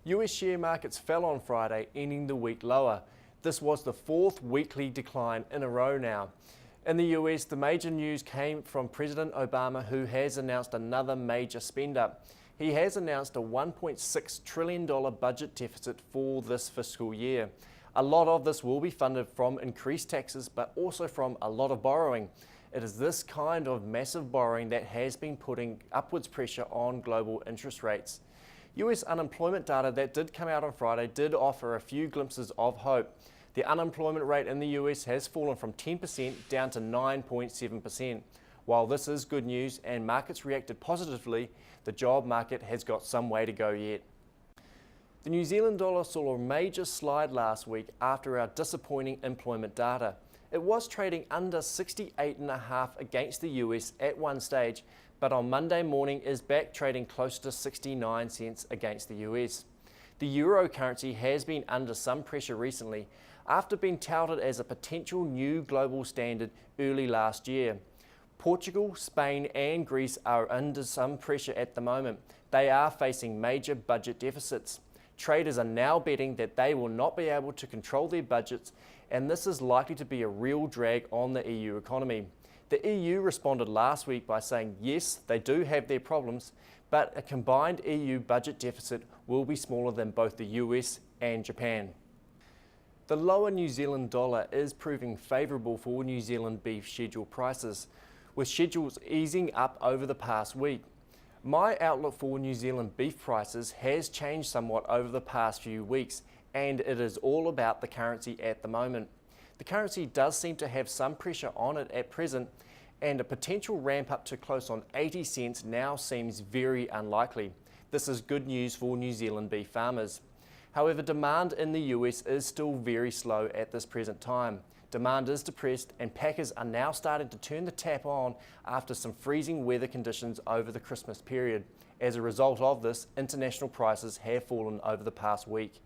US share markets fell on Friday, ending the week lower. This was the fourth weekly decline in a row now. In the US, the major news came from President Obama, who has announced another major spend up. He has announced a $1.6 trillion budget deficit for this fiscal year. A lot of this will be funded from increased taxes, but also from a lot of borrowing. It is this kind of massive borrowing that has been putting upwards pressure on global interest rates. US unemployment data that did come out on Friday did offer a few glimpses of hope. The unemployment rate in the US has fallen from 10% down to 9.7%. While this is good news and markets reacted positively, the job market has got some way to go yet. The New Zealand dollar saw a major slide last week after our disappointing employment data. It was trading under 68.5 against the US at one stage, but on Monday morning is back trading close to 69 cents against the US. The euro currency has been under some pressure recently after being touted as a potential new global standard early last year. Portugal, Spain and Greece are under some pressure at the moment. They are facing major budget deficits. Traders are now betting that they will not be able to control their budgets, and this is likely to be a real drag on the EU economy. The EU responded last week by saying yes, they do have their problems, but a combined EU budget deficit will be smaller than both the US and Japan. The lower New Zealand dollar is proving favourable for New Zealand beef schedule prices, with schedules easing up over the past week. My outlook for New Zealand beef prices has changed somewhat over the past few weeks, and it is all about the currency at the moment. The currency does seem to have some pressure on it at present, and a potential ramp up to close on 80 cents now seems very unlikely. This is good news for New Zealand beef farmers. However, demand in the US is still very slow at this present time. Demand is depressed and packers are now starting to turn the tap on after some freezing weather conditions over the Christmas period. As a result of this, international prices have fallen over the past week.